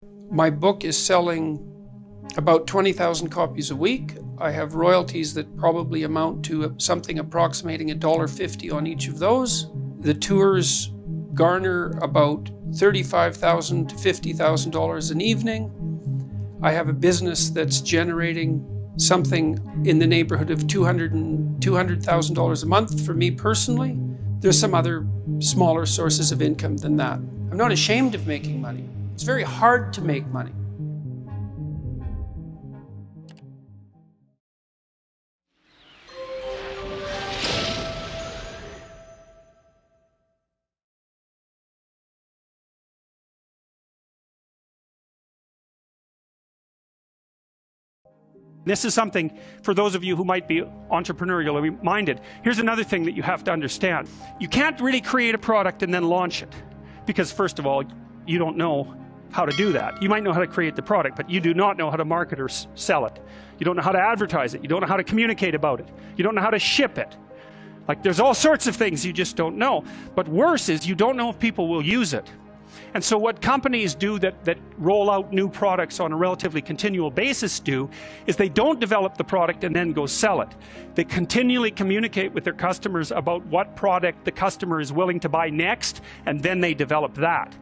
My book is selling about 20,000 copies a week. I have royalties that probably amount to something approximating $1.50 on each of those. The tours garner about $35,000 to $50,000 an evening. I have a business that's generating something in the neighborhood of $200,000 a month for me personally. There's some other smaller sources of income than that. I'm not ashamed of making money. It's very hard to make money. This is something for those of you who might be entrepreneurially minded. Here's another thing that you have to understand. You can't really create a product and then launch it. Because first of all, you don't know how to do that. You might know how to create the product, but you do not know how to market or sell it. You don't know how to advertise it. You don't know how to communicate about it. You don't know how to ship it. Like, there's all sorts of things you just don't know. But worse is you don't know if people will use it. And so what companies do that roll out new products on a relatively continual basis is they don't develop the product and then go sell it. They continually communicate with their customers about what product the customer is willing to buy next, and then they develop that.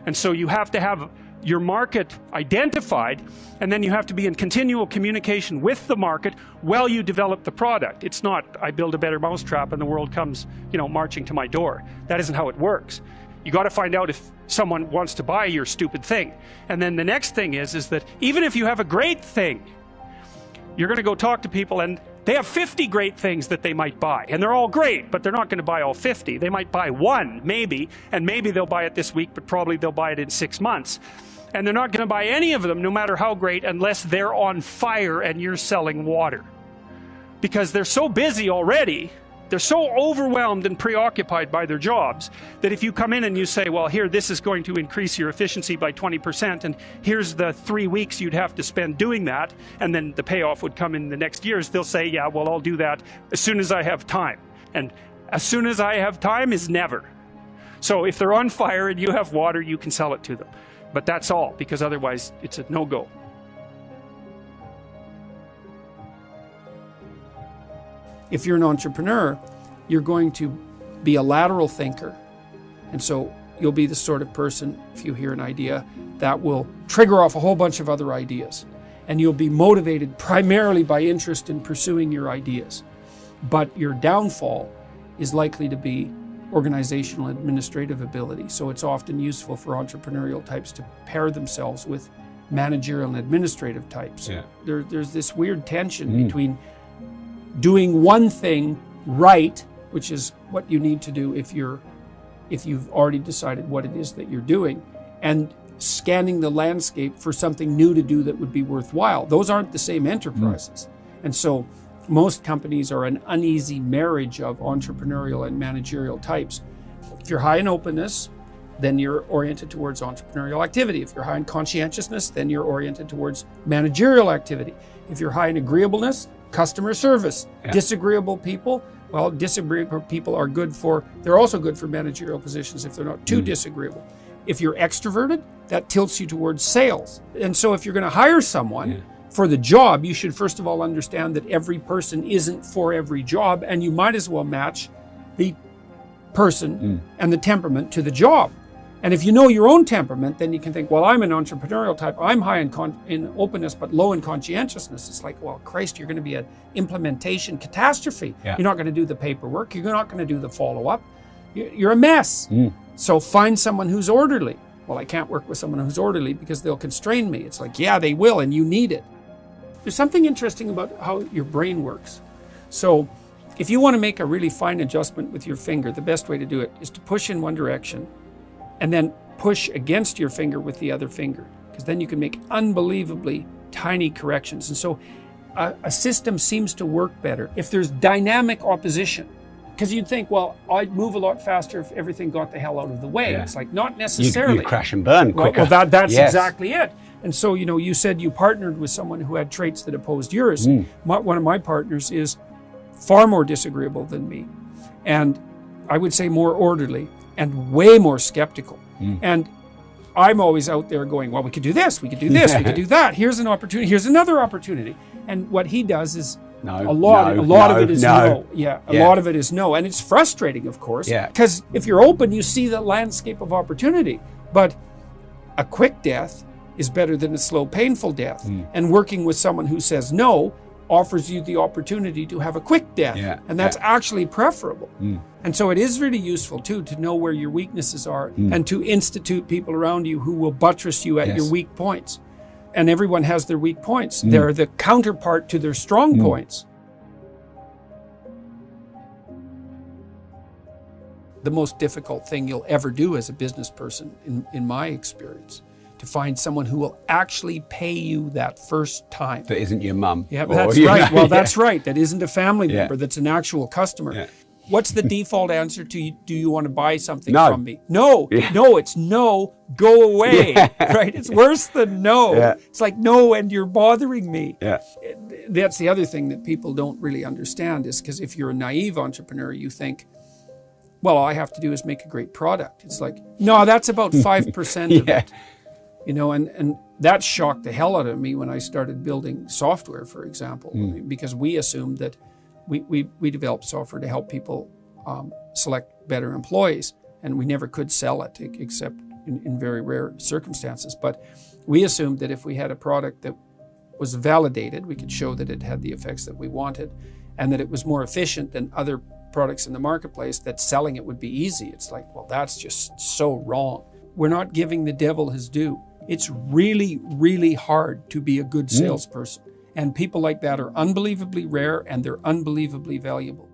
And so you have to have your market identified, and then you have to be in continual communication with the market while you develop the product. It's not, I build a better mousetrap and the world comes, marching to my door. That isn't how it works. You got to find out if someone wants to buy your stupid thing. And then the next thing is that even if you have a great thing, you're going to go talk to people and they have 50 great things that they might buy. And they're all great, but they're not going to buy all 50. They might buy one, maybe, and maybe they'll buy it this week, but probably they'll buy it in 6 months. And they're not going to buy any of them, no matter how great, unless they're on fire and you're selling water. Because they're so busy already, they're so overwhelmed and preoccupied by their jobs that if you come in and you say, well, here, this is going to increase your efficiency by 20%, and here's the 3 weeks you'd have to spend doing that, and then the payoff would come in the next years, they'll say, yeah, well, I'll do that as soon as I have time. And as soon as I have time is never. So if they're on fire and you have water, you can sell it to them. But that's all, because otherwise it's a no-go. If you're an entrepreneur, you're going to be a lateral thinker. And so you'll be the sort of person, if you hear an idea, that will trigger off a whole bunch of other ideas. And you'll be motivated primarily by interest in pursuing your ideas. But your downfall is likely to be organizational administrative ability. So it's often useful for entrepreneurial types to pair themselves with managerial and administrative types. Yeah. There's this weird tension between doing one thing right, which is what you need to do if you've already decided what it is that you're doing, and scanning the landscape for something new to do that would be worthwhile. Those aren't the same enterprises. And so most companies are an uneasy marriage of entrepreneurial and managerial types. If you're high in openness, then you're oriented towards entrepreneurial activity. If you're high in conscientiousness, then you're oriented towards managerial activity. If you're high in agreeableness, customer service. Yeah. Disagreeable people, well, disagreeable people are they're also good for managerial positions if they're not too disagreeable. If you're extroverted, that tilts you towards sales. And so if you're going to hire someone for the job, you should first of all understand that every person isn't for every job, and you might as well match the person and the temperament to the job. And if you know your own temperament, then you can think, well, I'm an entrepreneurial type. I'm high in openness, but low in conscientiousness. It's like, well, Christ, you're going to be an implementation catastrophe. Yeah. You're not going to do the paperwork. You're not going to do the follow-up. You're a mess. So find someone who's orderly. Well, I can't work with someone who's orderly because they'll constrain me. It's like, yeah, they will, and you need it. There's something interesting about how your brain works. So if you want to make a really fine adjustment with your finger, the best way to do it is to push in one direction and then push against your finger with the other finger, because then you can make unbelievably tiny corrections. And so a system seems to work better if there's dynamic opposition. Because you'd think, well, I'd move a lot faster if everything got the hell out of the way. Yeah. It's like, not necessarily. You crash and burn quicker. Well, that's exactly it. And so, you said you partnered with someone who had traits that opposed yours. One of my partners is far more disagreeable than me. And I would say more orderly and way more skeptical. And I'm always out there going, well, we could do this, we could do this, we could do that. Here's an opportunity, here's another opportunity. And what he does is a lot of it is no. Yeah, a lot of it is no. And it's frustrating, of course, because if you're open, you see the landscape of opportunity. But a quick death is better than a slow, painful death. And working with someone who says no offers you the opportunity to have a quick death. And that's actually preferable. And so it is really useful too to know where your weaknesses are and to institute people around you who will buttress you at your weak points. And everyone has their weak points. They're the counterpart to their strong points. The most difficult thing you'll ever do as a business person, in my experience, to find someone who will actually pay you that first time. That isn't your mum. Yeah, that's right. Well, that's right. That isn't a family member. That's an actual customer. What's the default answer to, do you want to buy something from me? No, no, it's no, go away, right? It's worse than no. It's like, no, and you're bothering me. That's the other thing that people don't really understand, is because if you're a naive entrepreneur, you think, well, all I have to do is make a great product. It's like, no, that's about 5% of it. You know, and that shocked the hell out of me when I started building software, for example, because we assumed that we developed software to help people select better employees, and we never could sell it except in very rare circumstances. But we assumed that if we had a product that was validated, we could show that it had the effects that we wanted, and that it was more efficient than other products in the marketplace, that selling it would be easy. It's like, well, that's just so wrong. We're not giving the devil his due. It's really, really hard to be a good salesperson. And people like that are unbelievably rare, and they're unbelievably valuable.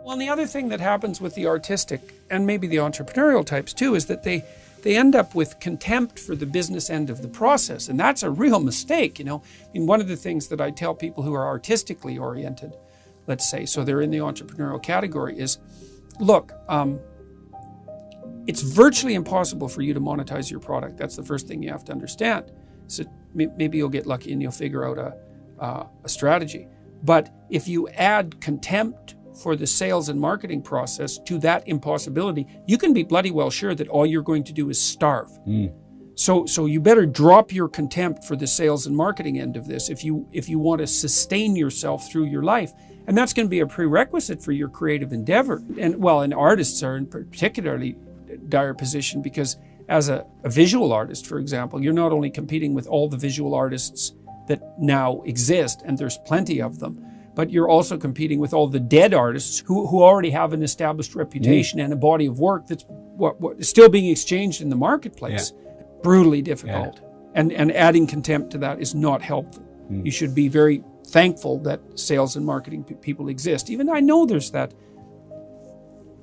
Well, and the other thing that happens with the artistic and maybe the entrepreneurial types too is that they end up with contempt for the business end of the process. And that's a real mistake, you know. I mean, one of the things that I tell people who are artistically oriented, let's say, so they're in the entrepreneurial category, is, look, it's virtually impossible for you to monetize your product. That's the first thing you have to understand. So maybe you'll get lucky and you'll figure out a strategy. But if you add contempt for the sales and marketing process to that impossibility, you can be bloody well sure that all you're going to do is starve. So you better drop your contempt for the sales and marketing end of this if you want to sustain yourself through your life. And that's going to be a prerequisite for your creative endeavor. And well, and artists are in particularly dire position, because as a visual artist, for example, you're not only competing with all the visual artists that now exist, and there's plenty of them, but you're also competing with all the dead artists who already have an established reputation and a body of work that's what is still being exchanged in the marketplace. Brutally difficult. And adding contempt to that is not helpful. You should be very thankful that sales and marketing people exist. Even I know there's that,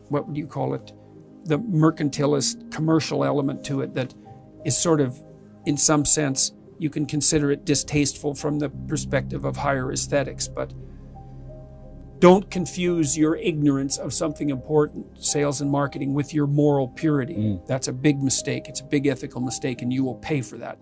what would you call it? The mercantilist commercial element to it that is sort of, in some sense, you can consider it distasteful from the perspective of higher aesthetics, but don't confuse your ignorance of something important, sales and marketing, with your moral purity. That's a big mistake. It's a big ethical mistake, and you will pay for that.